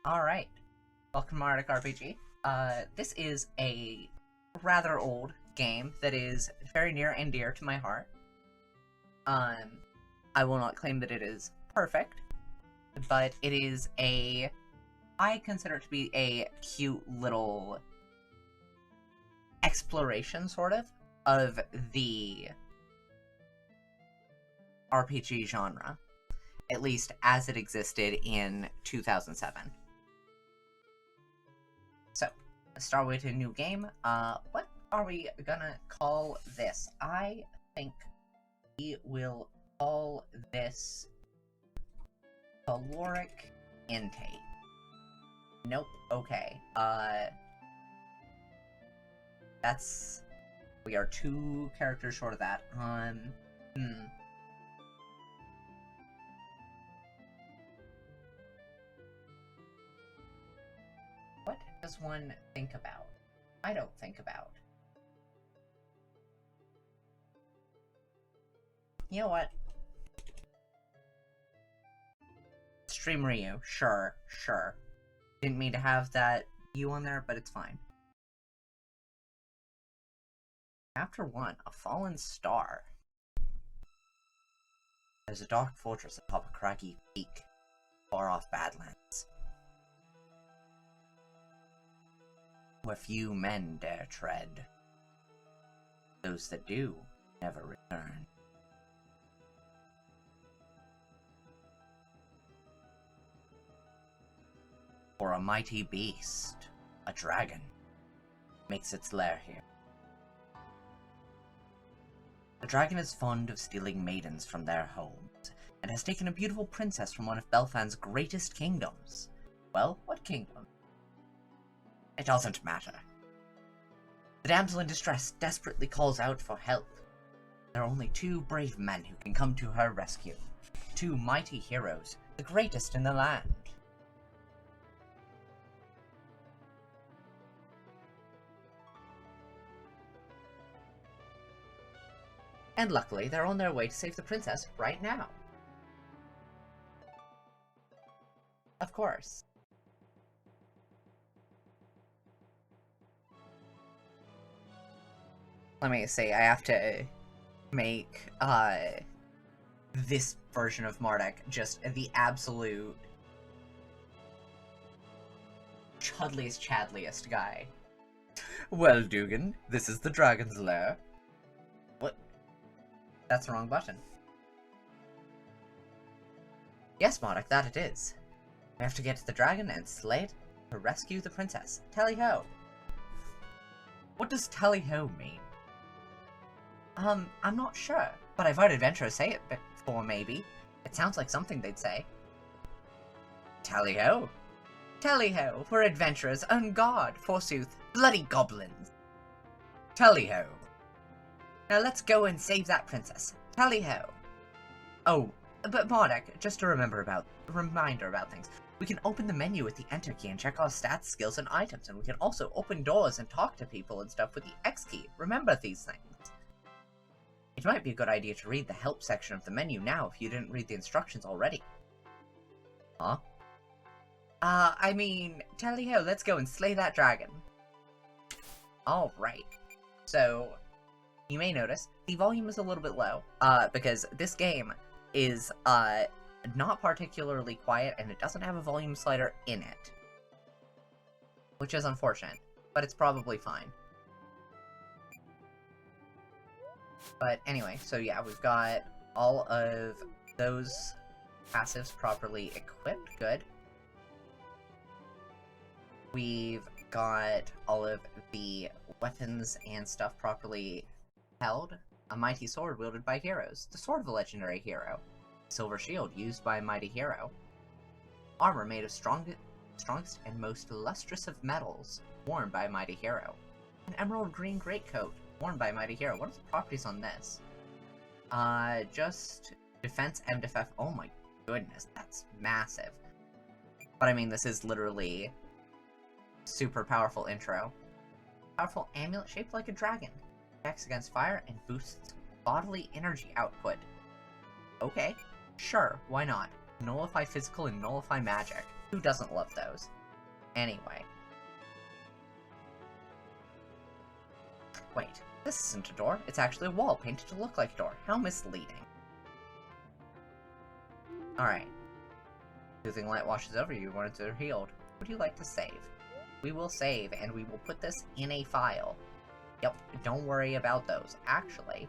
Alright, welcome to Mardek RPG. This is a rather old game that is very near and dear to my heart. I will not claim that it is perfect, but it is I consider it to be a cute little exploration, sort of the RPG genre, at least as it existed in 2007. So, let's start with a new game. What are we gonna call this? I think we will call this caloric intake. Nope, okay. We are 2 characters short of that. What does one think about? I don't think about. You know what? Stream Ryu. Sure. Didn't mean to have that U on there, but it's fine. Chapter 1, A Fallen Star. There's a dark fortress atop a craggy peak, far off Badlands, where few men dare tread. Those that do never return. For a mighty beast, a dragon, makes its lair here. The dragon is fond of stealing maidens from their homes, and has taken a beautiful princess from one of Belfan's greatest kingdoms. Well, what kingdom? It doesn't matter. The damsel in distress desperately calls out for help. There are only 2 brave men who can come to her rescue. 2 mighty heroes, the greatest in the land. And luckily, they're on their way to save the princess right now. Of course. Let me say, I have to make, this version of Mardek just the absolute chudliest guy. Well, Dugan, this is the dragon's lair. What? That's the wrong button. Yes, Mardek, that it is. We have to get to the dragon and slay it to rescue the princess. Tally-ho! What does tally-ho mean? I'm not sure, but I've heard adventurers say it before, maybe. It sounds like something they'd say. Tally-ho! Tally-ho, we're adventurers, on guard, forsooth, bloody goblins! Tally-ho! Now let's go and save that princess. Tally-ho! Oh, but Mardek, just a reminder about things. We can open the menu with the Enter key and check our stats, skills, and items, and we can also open doors and talk to people and stuff with the X key. Remember these things. It might be a good idea to read the help section of the menu now if you didn't read the instructions already. Huh? I mean, tally-ho, let's go and slay that dragon. Alright. So, you may notice, the volume is a little bit low, because this game is, not particularly quiet, and it doesn't have a volume slider in it. Which is unfortunate, but it's probably fine. But anyway, so yeah, we've got all of those passives properly equipped. Good. We've got all of the weapons and stuff properly held. A mighty sword wielded by heroes. The sword of a legendary hero. Silver shield used by a mighty hero. Armor made of strongest and most lustrous of metals, worn by a mighty hero. An emerald green greatcoat, worn by a mighty hero. What are the properties on this? Just defense, MDF. Oh my goodness, that's massive. But I mean, this is literally super powerful intro. Powerful amulet shaped like a dragon. Attacks against fire and boosts bodily energy output. Okay, sure, why not? Nullify physical and nullify magic. Who doesn't love those? Anyway. Wait, this isn't a door. It's actually a wall painted to look like a door. How misleading. Alright. Soothing light washes over you once they're healed. Would you like to save? We will save, and we will put this in a file. Yep, don't worry about those. Actually,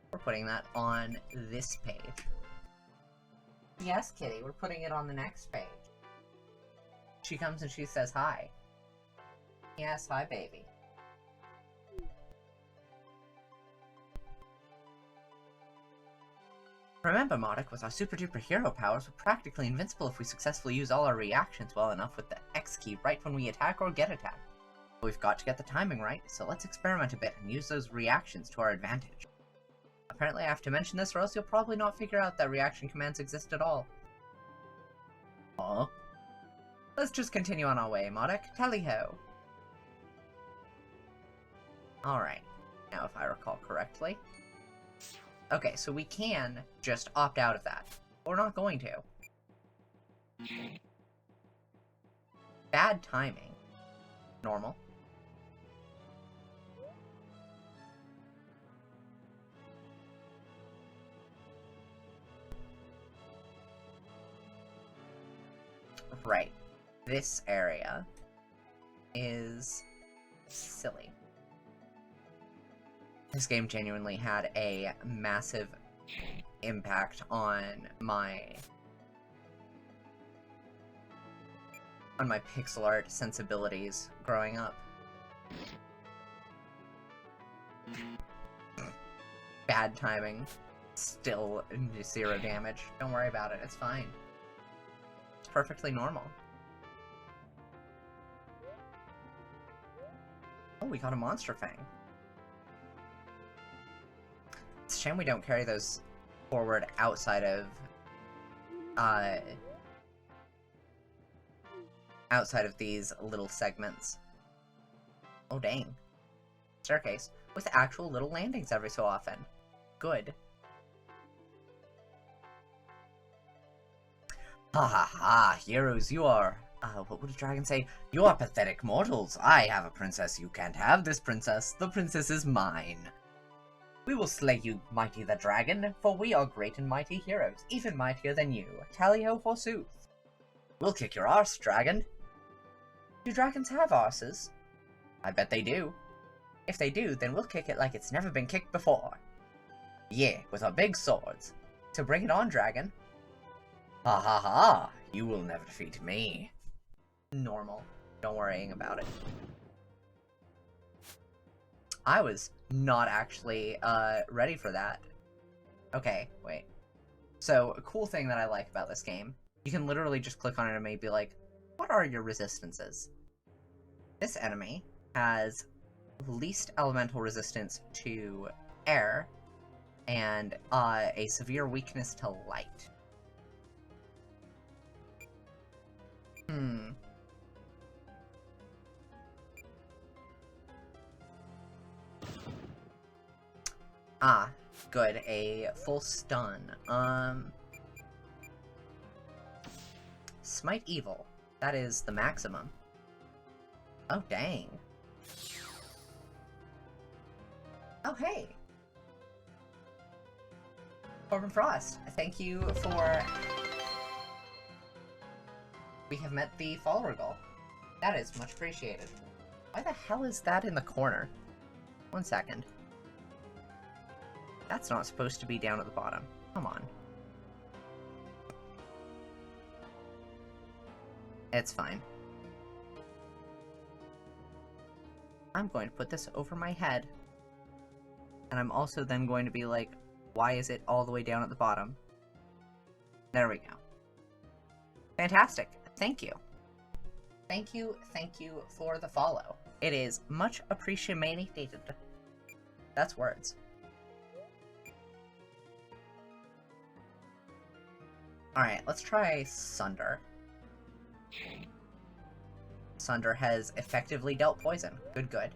we're putting that on this page. Yes, Kitty, we're putting it on the next page. She comes and she says hi. Yes, hi, baby. Remember, Mardek, with our super-duper hero powers, we're practically invincible if we successfully use all our reactions well enough with the X key right when we attack or get attacked. But we've got to get the timing right, so let's experiment a bit and use those reactions to our advantage. Apparently I have to mention this or else you'll probably not figure out that reaction commands exist at all. Huh? Let's just continue on our way, Mardek. Tally-ho! Alright. Now, if I recall correctly... Okay, so we can just opt out of that. But we're not going to. Bad timing. Normal. Right. This area is silly. This game genuinely had a massive impact on my pixel art sensibilities growing up. Bad timing. Still 0 damage. Don't worry about it, it's fine. It's perfectly normal. Oh, we got a monster fang. It's a shame we don't carry those forward outside of these little segments. Oh dang. Staircase with actual little landings every so often. Good. Ha ha ha, heroes you are. What would a dragon say? You are pathetic mortals. I have a princess. You can't have this princess. The princess is mine. We will slay you, mighty the dragon, for we are great and mighty heroes, even mightier than you. Tally-ho forsooth. We'll kick your arse, dragon. Do dragons have arses? I bet they do. If they do, then we'll kick it like it's never been kicked before. Yeah, with our big swords. So bring it on, dragon. Ha ha ha, you will never defeat me. Normal. Don't worry about it. I was not actually ready for that. Okay, wait. So, a cool thing that I like about this game, you can literally just click on it and maybe be like, what are your resistances? This enemy has least elemental resistance to air, and a severe weakness to light. Ah, good. A full stun. Smite Evil. That is the maximum. Oh, dang. Oh, hey. Corbin Frost, thank you for... We have met the follower goal. That is much appreciated. Why the hell is that in the corner? 1 second. That's not supposed to be down at the bottom. Come on. It's fine. I'm going to put this over my head. And I'm also then going to be like, why is it all the way down at the bottom? There we go. Fantastic. Thank you. Thank you for the follow. It is much appreciated. That's words. Alright, let's try Sunder. Sunder has effectively dealt poison. Good, good.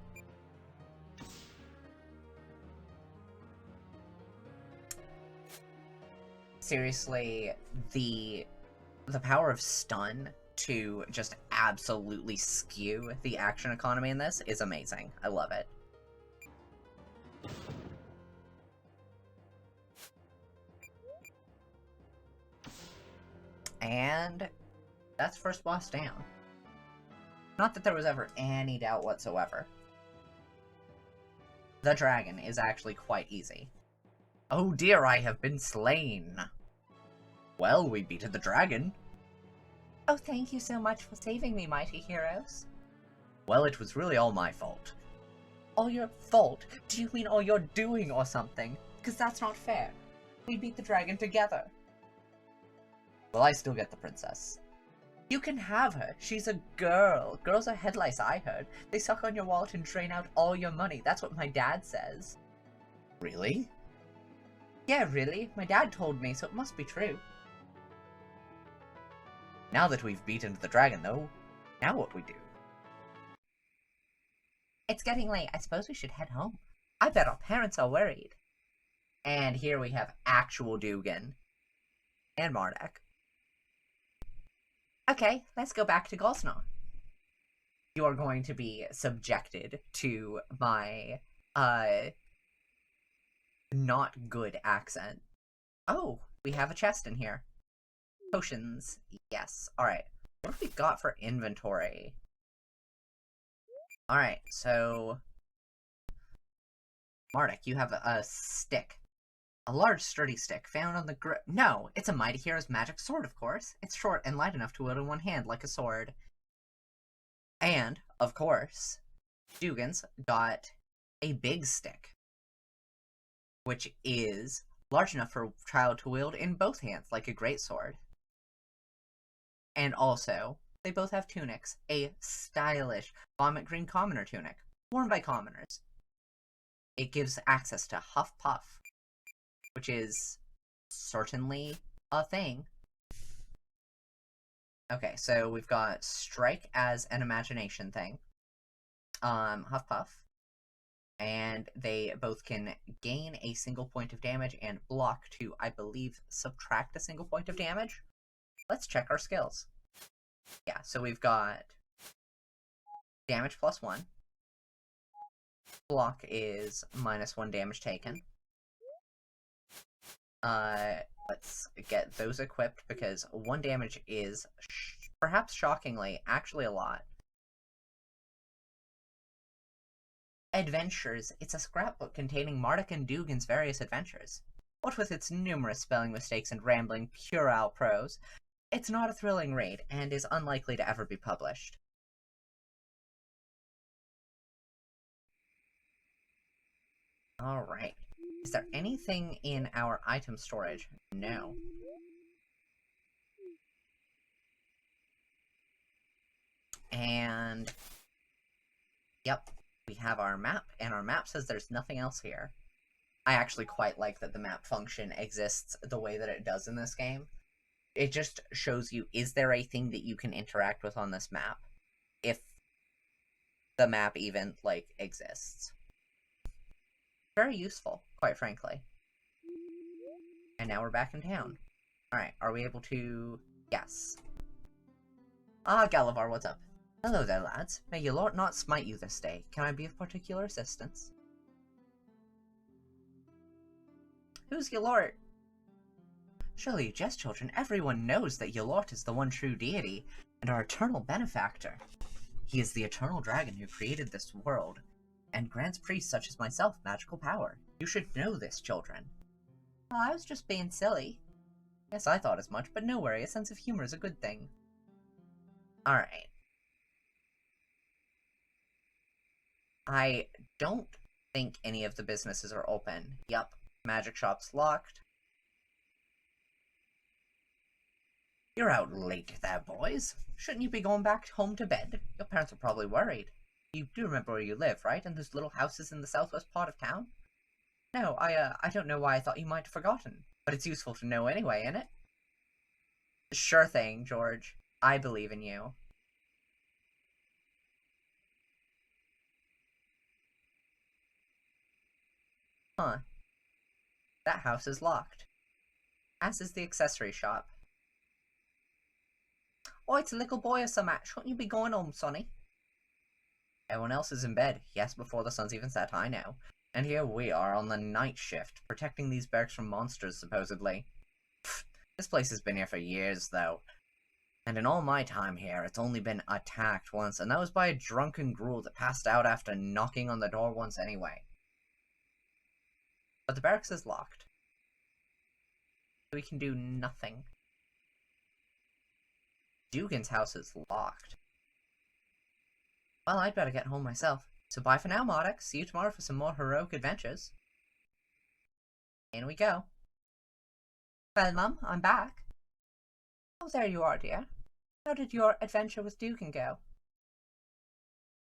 Seriously, the the power of stun to just absolutely skew the action economy in this is amazing. I love it. And that's first boss down. Not that there was ever any doubt whatsoever. The dragon is actually quite easy. Oh dear, I have been slain. Well, we beat the dragon. Oh, thank you so much for saving me, mighty heroes. Well, it was really all my fault. All your fault? Do you mean all your doing or something? Because that's not fair. We beat the dragon together. Well, I still get the princess. You can have her. She's a girl. Girls are head lice, I heard. They suck on your wallet and drain out all your money. That's what my dad says. Really? Yeah, really. My dad told me, so it must be true. Now that we've beaten the dragon, though, now what we do? It's getting late. I suppose we should head home. I bet our parents are worried. And here we have actual Dugan. And Mardek. Okay, let's go back to Gosnell. You are going to be subjected to my, not good accent. Oh, we have a chest in here. Potions. Yes. Alright. What have we got for inventory? Alright, so... Mardek, you have a stick. A large, sturdy stick found on the No, it's a mighty hero's magic sword, of course. It's short and light enough to wield in one hand, like a sword. And, of course, Dugan's got a big stick, which is large enough for a child to wield in both hands, like a greatsword. And also, they both have tunics, a stylish vomit green commoner tunic, worn by commoners. It gives access to Huff Puff, which is certainly a thing. Okay, so we've got Strike as an imagination thing. Huff Puff. And they both can gain a single point of damage and block to, I believe, subtract a single point of damage. Let's check our skills. Yeah, so we've got damage +1. Block is -1 damage taken. Let's get those equipped because 1 damage is, perhaps shockingly, actually a lot. Adventures. It's a scrapbook containing Mardek and Dugan's various adventures. What with its numerous spelling mistakes and rambling puerile prose, it's not a thrilling read and is unlikely to ever be published. Alright. Is there anything in our item storage? No. And... Yep, we have our map, and our map says there's nothing else here. I actually quite like that the map function exists the way that it does in this game. It just shows you, is there a thing that you can interact with on this map? If the map even, like, exists. Very useful, quite frankly. And now we're back in town. Alright, are we able to... Yes. Ah, Galavar, what's up? Hello there, lads. May your lord not smite you this day. Can I be of particular assistance? Who's your lord? Surely you jest, children. Everyone knows that Yalort is the one true deity, and our eternal benefactor. He is the eternal dragon who created this world, and grants priests such as myself magical power. You should know this, children. Oh, I was just being silly. Yes, I thought as much, but no worry, a sense of humor is a good thing. Alright. I don't think any of the businesses are open. Yup, magic shop's locked. You're out late there, boys. Shouldn't you be going back home to bed? Your parents are probably worried. You do remember where you live, right? In those little houses in the southwest part of town? No, I don't know why I thought you might have forgotten. But it's useful to know anyway, isn't it? Sure thing, George. I believe in you. Huh. That house is locked. As is the accessory shop. Oh, it's a little boy or something. Shouldn't you be going home, sonny? Everyone else is in bed. Yes, before the sun's even set, I know. And here we are on the night shift, protecting these barracks from monsters, supposedly. Pfft, this place has been here for years, though. And in all my time here, it's only been attacked once, and that was by a drunken ghoul that passed out after knocking on the door once anyway. But the barracks is locked. We can do nothing. Dugan's house is locked. Well, I'd better get home myself. So bye for now, Mardek. See you tomorrow for some more heroic adventures. In we go. Well, Mum, I'm back. Oh, there you are, dear. How did your adventure with Dugan go?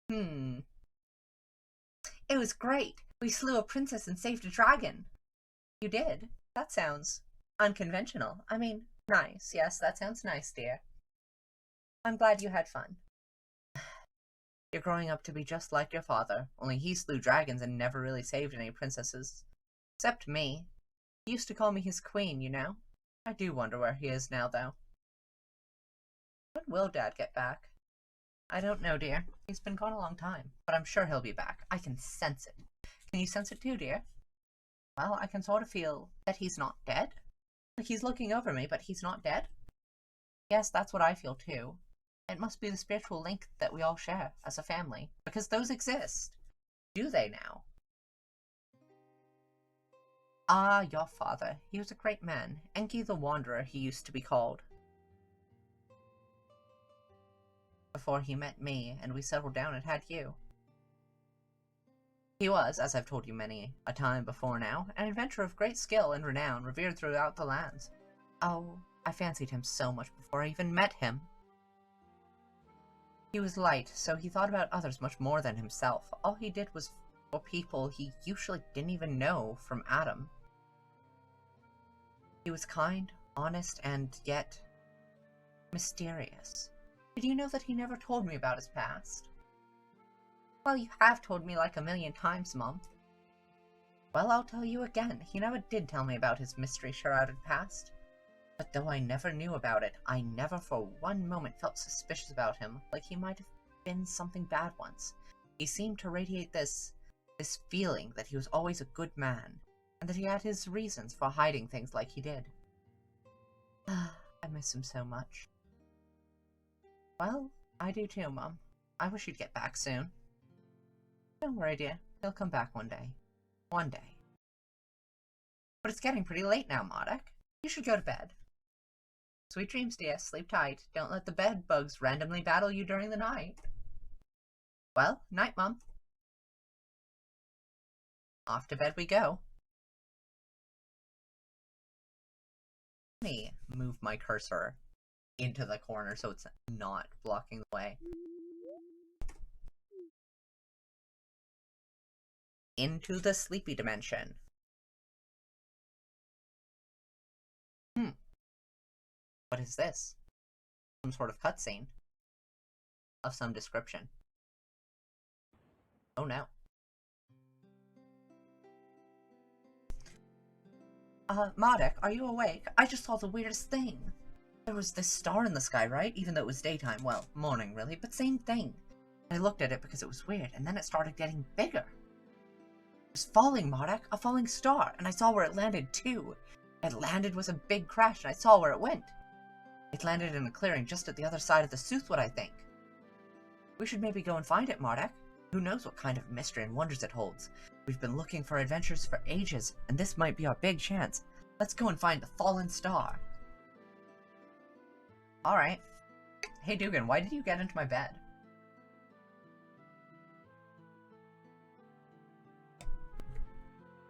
It was great. We slew a princess and saved a dragon. You did? That sounds unconventional. I mean, nice. Yes, that sounds nice, dear. I'm glad you had fun. You're growing up to be just like your father, only he slew dragons and never really saved any princesses. Except me. He used to call me his queen, you know? I do wonder where he is now, though. When will Dad get back? I don't know, dear. He's been gone a long time, but I'm sure he'll be back. I can sense it. Can you sense it too, dear? Well, I can sort of feel that he's not dead. Like he's looking over me, but he's not dead. Yes, that's what I feel too. It must be the spiritual link that we all share as a family, because those exist. Do they now? Ah, your father. He was a great man. Enki the Wanderer, he used to be called. Before he met me, and we settled down and had you. He was, as I've told you many a time before now, an adventurer of great skill and renown, revered throughout the lands. Oh, I fancied him so much before I even met him. He was light, so he thought about others much more than himself. All he did was for people he usually didn't even know from Adam. He was kind, honest, and yet mysterious. Did you know that he never told me about his past? Well, you have told me like a million times, Mum. Well, I'll tell you again. He never did tell me about his mystery-shrouded past. But though I never knew about it, I never for one moment felt suspicious about him, like he might have been something bad once. He seemed to radiate this feeling that he was always a good man, and that he had his reasons for hiding things like he did. I miss him so much. Well, I do too, Mum. I wish he'd get back soon. Don't worry, dear. He'll come back one day. One day. But it's getting pretty late now, Mardek. You should go to bed. Sweet dreams, dear. Sleep tight. Don't let the bed bugs randomly battle you during the night. Well, night, Mum. Off to bed we go. Let me move my cursor into the corner so it's not blocking the way. Into the sleepy dimension. What is this? Some sort of cutscene of some description. Oh no. Mardek, are you awake? I just saw the weirdest thing. There was this star in the sky, right? Even though it was daytime. Well, morning, really, but same thing. I looked at it because it was weird, and then it started getting bigger. It was falling, Mardek, a falling star, and I saw where it landed, too. It landed with a big crash, and I saw where it went. It landed in a clearing just at the other side of the Soothwood, I think. We should maybe go and find it, Mardek. Who knows what kind of mystery and wonders it holds. We've been looking for adventures for ages, and this might be our big chance. Let's go and find the fallen star. Alright. Hey, Dugan, why did you get into my bed?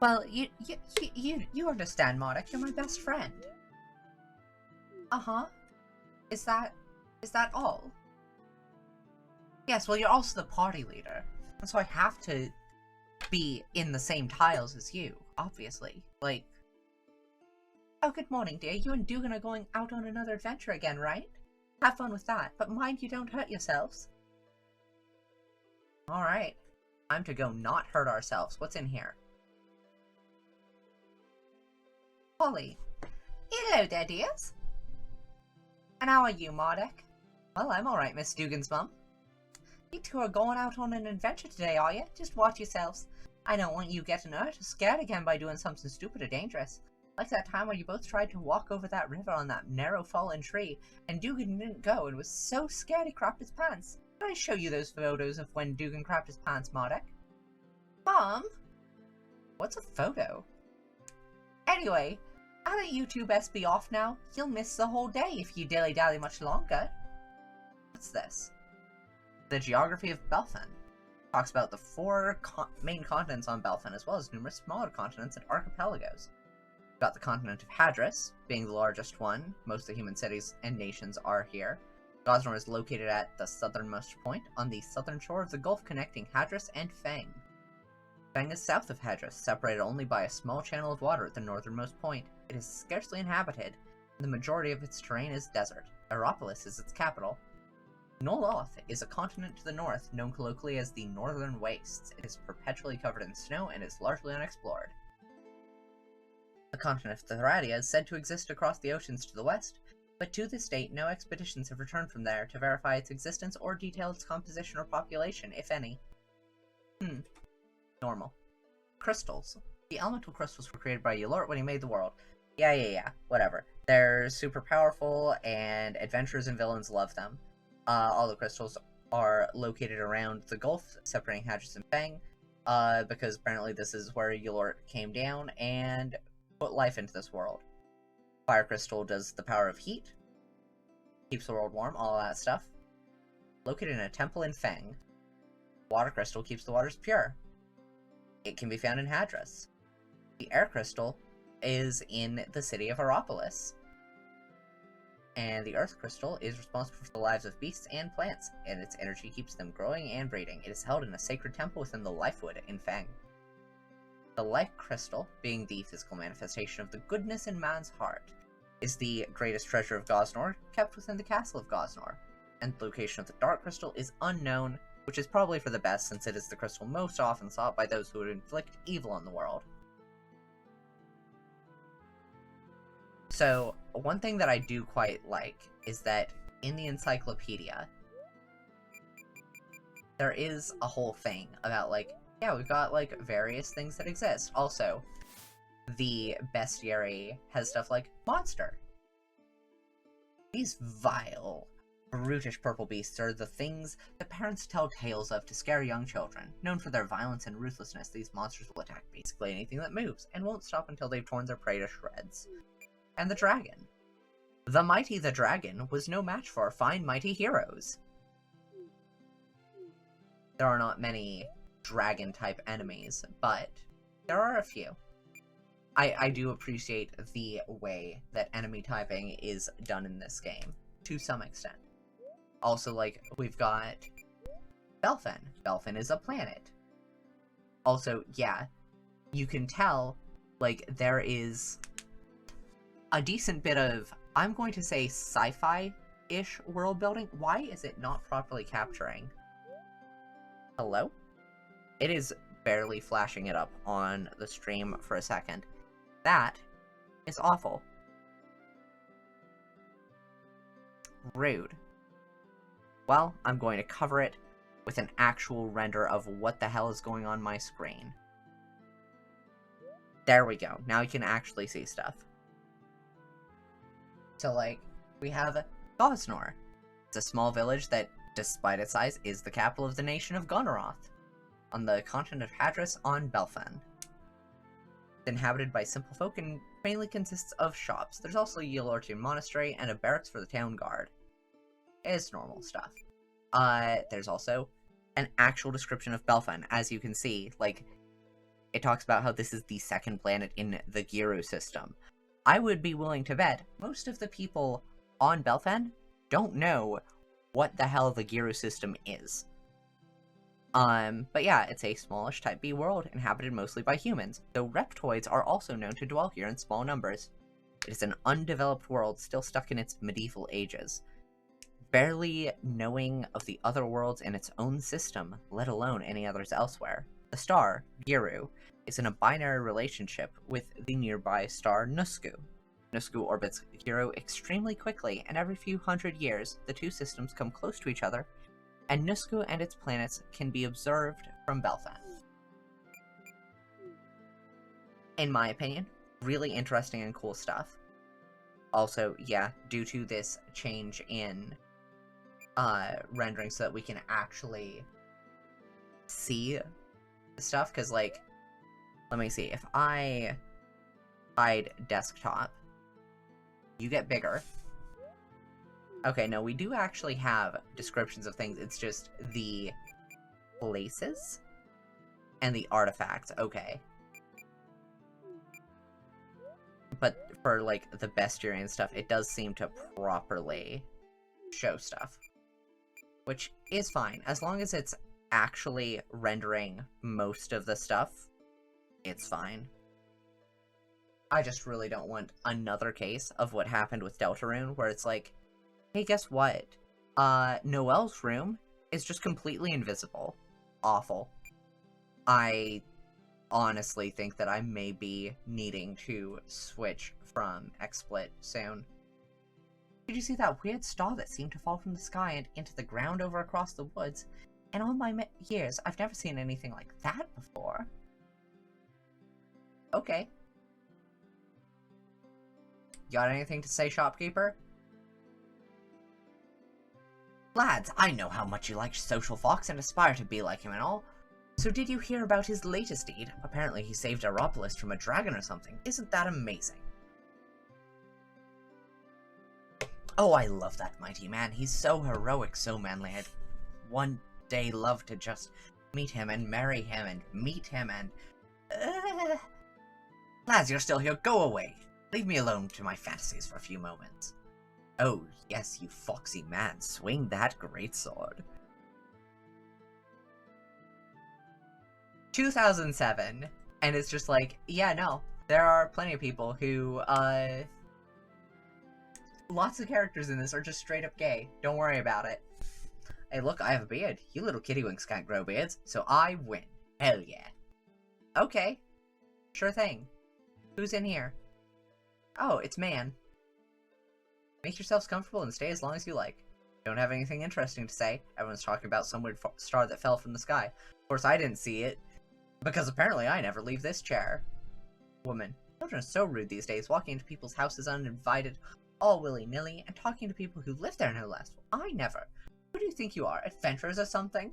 Well, you understand, Mardek. You're my best friend. Uh-huh. Is that all? Yes, well, you're also the party leader. And so I have to be in the same tiles as you, obviously. Like... Oh, good morning, dear. You and Dugan are going out on another adventure again, right? Have fun with that, but mind you don't hurt yourselves. Alright. Time to go not hurt ourselves. What's in here? Polly. Hello there, dears. And how are you, Mardek? Well, I'm alright, Miss Dugan's mum. You two are going out on an adventure today, are you? Just watch yourselves. I don't want you getting hurt or scared again by doing something stupid or dangerous. Like that time where you both tried to walk over that river on that narrow fallen tree, and Dugan didn't go and was so scared he crapped his pants. Did I show you those photos of when Dugan crapped his pants, Mardek? Mom? What's a photo? Anyway, now that you two best be off now, you'll miss the whole day if you dilly-dally much longer. What's this? The geography of Belfen. Talks about the four main continents on Belfen, as well as numerous smaller continents and archipelagos. We've got the continent of Hadris, being the largest one. Most of the human cities and nations are here. Gosnor is located at the southernmost point, on the southern shore of the gulf connecting Hadris and Fang. Fang is south of Hadris, separated only by a small channel of water at the northernmost point. It is scarcely inhabited, and the majority of its terrain is desert. Aeropolis is its capital. Noloth is a continent to the north, known colloquially as the Northern Wastes. It is perpetually covered in snow and is largely unexplored. The continent of Theradia is said to exist across the oceans to the west, but to this date no expeditions have returned from there to verify its existence or detail its composition or population, if any. Normal. Crystals. The elemental crystals were created by Yulort when he made the world. Yeah, whatever. They're super powerful, and adventurers and villains love them. All the crystals are located around the gulf, separating Hadris and Fang, because apparently this is where Yulort came down and put life into this world. Fire crystal does the power of heat, keeps the world warm, all that stuff. Located in a temple in Fang. Water crystal keeps the waters pure. It can be found in Hadris. The air crystal is in the city of Aeropolis. And the earth crystal is responsible for the lives of beasts and plants, and its energy keeps them growing and breeding. It is held in a sacred temple within the Lifewood in Fang. The life crystal, being the physical manifestation of the goodness in man's heart, is the greatest treasure of Gosnor, kept within the castle of Gosnor, and the location of the dark crystal is unknown, which is probably for the best since it is the crystal most often sought by those who would inflict evil on the world. So, one thing that I do quite like is that in the encyclopedia, there is a whole thing about, like, yeah, we've got, like, various things that exist. Also, the bestiary has stuff like monster. These vile, brutish purple beasts are the things that parents tell tales of to scare young children. Known for their violence and ruthlessness, these monsters will attack basically anything that moves, and won't stop until they've torn their prey to shreds. And the dragon. The mighty the dragon was no match for our fine mighty heroes. There are not many dragon-type enemies, but there are a few. I do appreciate the way that enemy typing is done in this game, to some extent. Also, like, we've got Belfen. Belfen is a planet. Also, yeah, you can tell, like, there is a decent bit of, I'm going to say, sci-fi-ish world building. Why is it not properly capturing? Hello? It is barely flashing it up on the stream for a second. That is awful. Rude. Well, I'm going to cover it with an actual render of what the hell is going on my screen. There we go. Now you can actually see stuff. So, like, we have Gosnor. It's a small village that, despite its size, is the capital of the nation of Gonoroth, on the continent of Hadris on Belfen. It's inhabited by simple folk and mainly consists of shops. There's also a Yulortian monastery and a barracks for the town guard. It's normal stuff. There's also an actual description of Belfen. As you can see, like, it talks about how this is the second planet in the Giru system. I would be willing to bet most of the people on Belfen don't know what the hell the Giru system is. But yeah, it's a smallish Type B world, inhabited mostly by humans, though reptoids are also known to dwell here in small numbers. It is an undeveloped world still stuck in its medieval ages, barely knowing of the other worlds in its own system, let alone any others elsewhere. The star, Giru, is in a binary relationship with the nearby star Nusku, Nusku orbits Hero extremely quickly, and every few hundred years, the two systems come close to each other, and Nusku and its planets can be observed from Belfast. In my opinion, really interesting and cool stuff. Also, yeah, due to this change in rendering so that we can actually see stuff, because, like, let me see, if I hide desktop, you get bigger. Okay, no, we do actually have descriptions of things, it's just the places and the artifacts, okay. But for, like, the bestiary and stuff, it does seem to properly show stuff. Which is fine, as long as it's actually rendering most of the stuff, it's fine. I just really don't want another case of what happened with Deltarune, where it's like, hey, guess what? Noelle's room is just completely invisible. Awful. I honestly think that I may be needing to switch from XSplit soon. Did you see that weird star that seemed to fall from the sky and into the ground over across the woods? In all my years, I've never seen anything like that before. Okay. Got anything to say, shopkeeper? Lads, I know how much you like Social Fox and aspire to be like him and all. So did you hear about his latest deed? Apparently he saved Aeropolis from a dragon or something. Isn't that amazing? Oh, I love that mighty man. He's so heroic, so manly. I'd one day love to just meet him and marry him and meet him and... Lads, you're still here. Go away. Leave me alone to my fantasies for a few moments. Oh, yes, you foxy man. Swing that greatsword. 2007, and it's just like, yeah, no, there are plenty of people who, lots of characters in this are just straight up gay. Don't worry about it. Hey, look, I have a beard. You little kittywinks can't grow beards, so I win. Hell yeah. Okay. Sure thing. Who's in here? Oh, it's Man. Make yourselves comfortable and stay as long as you like. Don't have anything interesting to say. Everyone's talking about some weird star that fell from the sky. Of course, I didn't see it, because apparently I never leave this chair. Woman. Children are so rude these days, walking into people's houses uninvited, all willy-nilly, and talking to people who live there no less. I never. Who do you think you are, adventurers or something?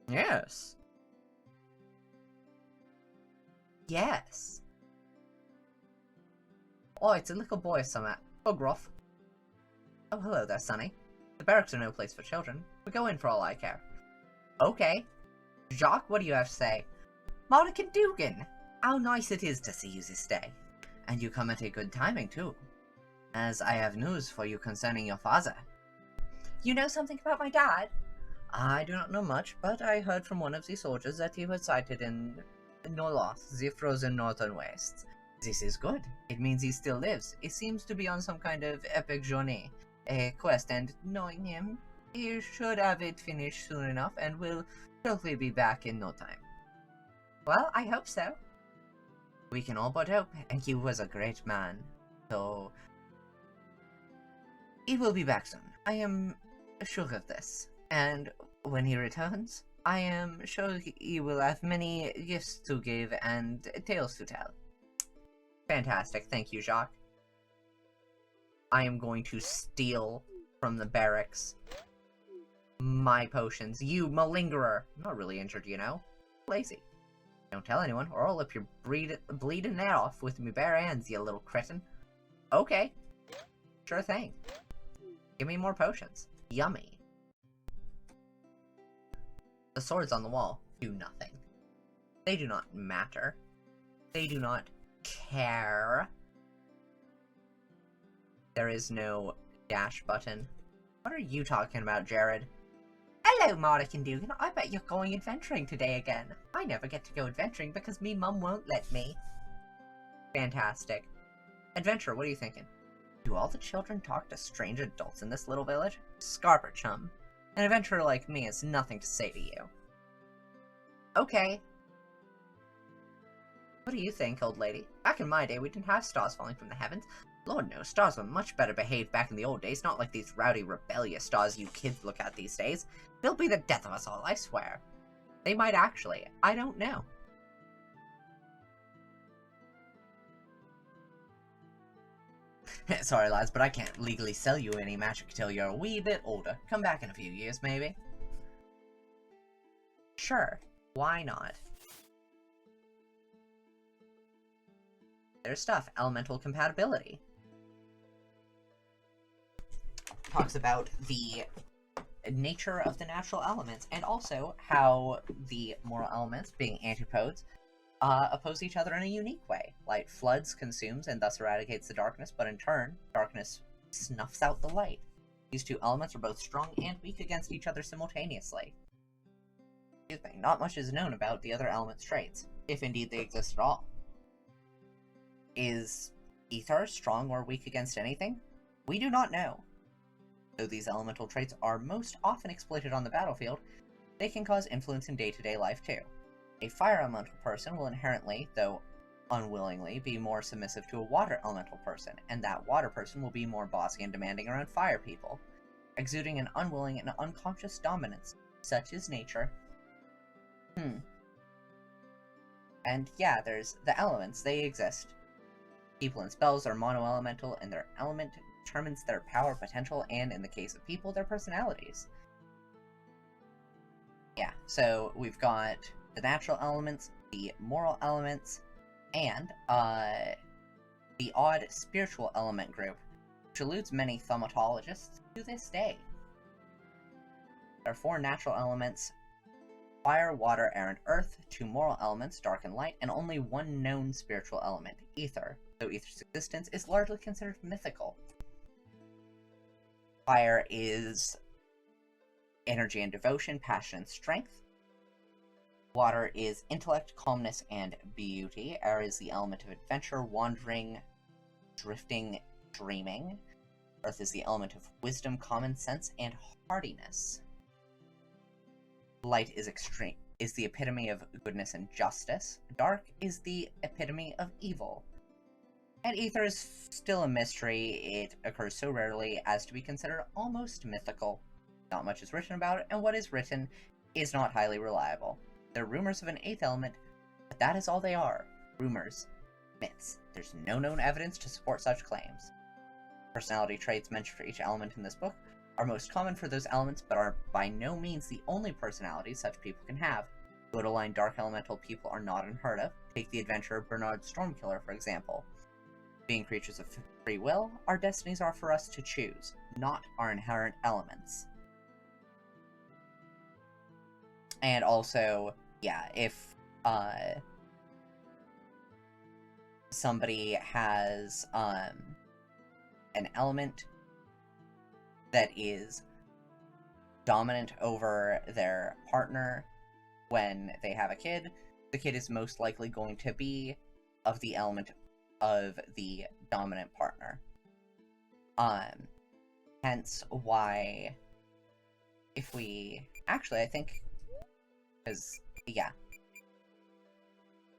Yes. Yes. Oh, it's a little boy, somewhere. Oh, Gruff. Oh, hello there, Sonny. The barracks are no place for children. We go in for all I care. Okay. Jacques, what do you have to say? Mardek and Dugan! How nice it is to see you this day. And you come at a good timing, too. As I have news for you concerning your father. You know something about my dad? I do not know much, but I heard from one of the soldiers that he was sighted in Noloth, the frozen northern wastes. This is good. It means he still lives. He seems to be on some kind of epic journey, a quest, and knowing him, he should have it finished soon enough and will hopefully be back in no time. Well, I hope so. We can all but hope, and he was a great man, so he will be back soon. I am sure of this, and when he returns, I am sure he will have many gifts to give and tales to tell. Fantastic, thank you, Jacques. I am going to steal from the barracks my potions. You malingerer! I'm not really injured, you know. Lazy. Don't tell anyone, or I'll rip your bleeding that off with me bare hands, you little cretin. Okay. Sure thing. Give me more potions. Yummy. The swords on the wall do nothing. They do not matter. They do not care. There is no dash button. What are you talking about, Jared? Hello, Mardek and Dugan. I bet you're going adventuring today again. I never get to go adventuring because me mum won't let me. Fantastic. Adventure, what are you thinking? Do all the children talk to strange adults in this little village? Scarper, chum. An adventurer like me has nothing to say to you. Okay. What do you think, old lady? Back in my day, we didn't have stars falling from the heavens. Lord knows, stars were much better behaved back in the old days, not like these rowdy, rebellious stars you kids look at these days. They'll be the death of us all, I swear. They might actually. I don't know. Sorry, lads, but I can't legally sell you any magic until you're a wee bit older. Come back in a few years, maybe. Sure. Why not? There's stuff. Elemental compatibility. Talks about the nature of the natural elements, and also how the moral elements, being antipodes, oppose each other in a unique way. Light floods, consumes, and thus eradicates the darkness, but in turn, darkness snuffs out the light. These two elements are both strong and weak against each other simultaneously. Excuse me, not much is known about the other element's traits, if indeed they exist at all. Is ether strong or weak against anything? We do not know. Though these elemental traits are most often exploited on the battlefield, they can cause influence in day-to-day life too. A fire elemental person will inherently, though unwillingly, be more submissive to a water elemental person, and that water person will be more bossy and demanding around fire people, exuding an unwilling and unconscious dominance. Such is nature. And yeah, there's the elements, they exist. People and spells are mono-elemental, and their element determines their power potential, and in the case of people, their personalities. Yeah, so we've got the natural elements, the moral elements, and the odd spiritual element group, which eludes many thaumatologists to this day. There are 4 natural elements: fire, water, air, and earth, 2 moral elements, dark and light, and only 1 known spiritual element, ether, though ether's existence is largely considered mythical. Fire is energy and devotion, passion and strength. Water is intellect, calmness, and beauty. Air is the element of adventure, wandering, drifting, dreaming. Earth is the element of wisdom, common sense, and hardiness. Light is the epitome of goodness and justice. Dark is the epitome of evil. And ether is still a mystery. It occurs so rarely as to be considered almost mythical. Not much is written about it, and what is written is not highly reliable. There are rumors of an 8th element, but that is all they are. Rumors. Myths. There's no known evidence to support such claims. Personality traits mentioned for each element in this book are most common for those elements, but are by no means the only personalities such people can have. Borderline dark elemental people are not unheard of. Take the adventurer Bernard Stormkiller, for example. Being creatures of free will, our destinies are for us to choose, not our inherent elements. And also, yeah, if somebody has an element that is dominant over their partner when they have a kid, the kid is most likely going to be of the element of the dominant partner. Hence why, if we... Actually, I think... Because, yeah.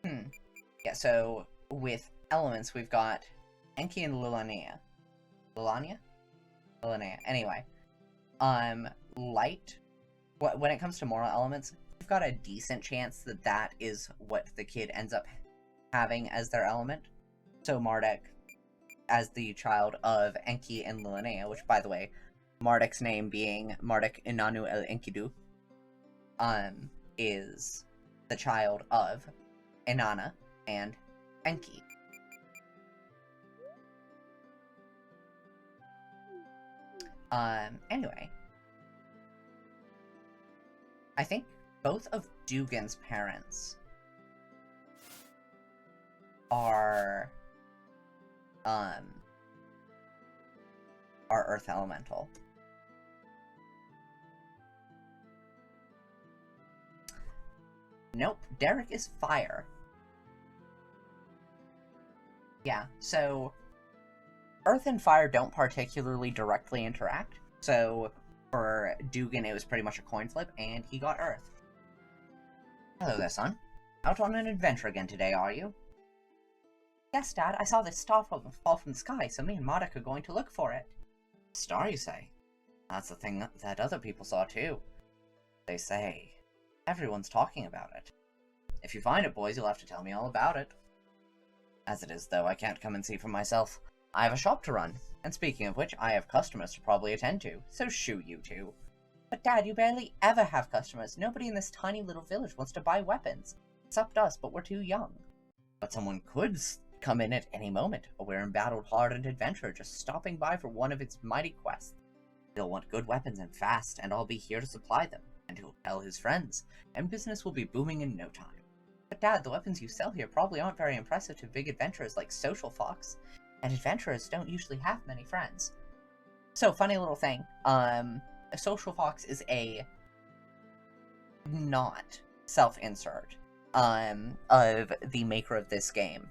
Yeah, so, with elements, we've got Enki and Lilanea. Lilanea? Lilanea. Anyway. Light. When it comes to moral elements, we've got a decent chance that that is what the kid ends up having as their element. So Mardek, as the child of Enki and Lilanea, which, by the way, Mardek's name being Mardek Inannu el Enkidu, is the child of Inanna and Enki. Anyway. I think both of Dugan's parents are Earth Elemental. Nope, Derek is Fire. Yeah, so Earth and Fire don't particularly directly interact, so for Dugan it was pretty much a coin flip, and he got Earth. Hello there, son. Out on an adventure again today, are you? Yes, Dad, I saw this star fall from the sky, so me and Mardek are going to look for it. Star, you say? That's the thing that other people saw too. They say everyone's talking about it. If you find it, boys, you'll have to tell me all about it. As it is, though, I can't come and see for myself. I have a shop to run, and speaking of which, I have customers to probably attend to, so shoo you two. But Dad, you barely ever have customers. Nobody in this tiny little village wants to buy weapons. Except us, but we're too young. But someone could come in at any moment, a wear-embattled hardened adventurer just stopping by for one of its mighty quests. They'll want good weapons and fast, and I'll be here to supply them, and he'll tell his friends, and business will be booming in no time. But Dad, the weapons you sell here probably aren't very impressive to big adventurers like Social Fox, and adventurers don't usually have many friends. So, funny little thing, a Social Fox is a not self-insert, of the maker of this game.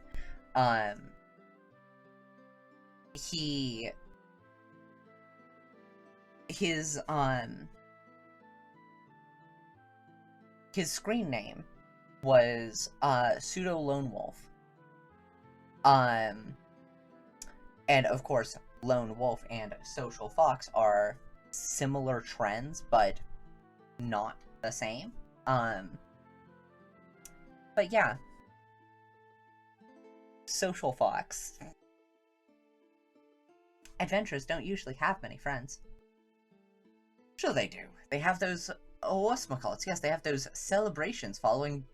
His screen name was, Pseudo Lone Wolf. And of course, Lone Wolf and Social Fox are similar trends, but not the same. But yeah. Social Fox. Adventurers don't usually have many friends. Sure they do. They have those, whatchamacallits, yes, they have those celebrations following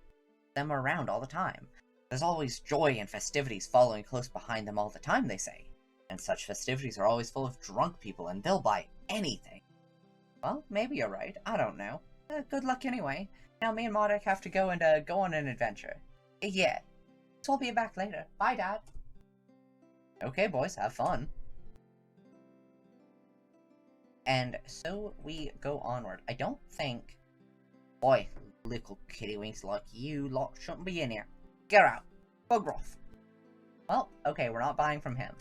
them around all the time. There's always joy and festivities following close behind them all the time, they say. And such festivities are always full of drunk people, and they'll buy anything. Well, maybe you're right. I don't know. Good luck anyway. Now me and Mardek have to go and, go on an adventure. Yeah. So I'll be back later. Bye, Dad. Okay, boys, have fun. And so we go onward. I don't think... Boy, little kittywinks like you lot shouldn't be in here. Get out. Bug off. Well, okay, we're not buying from him.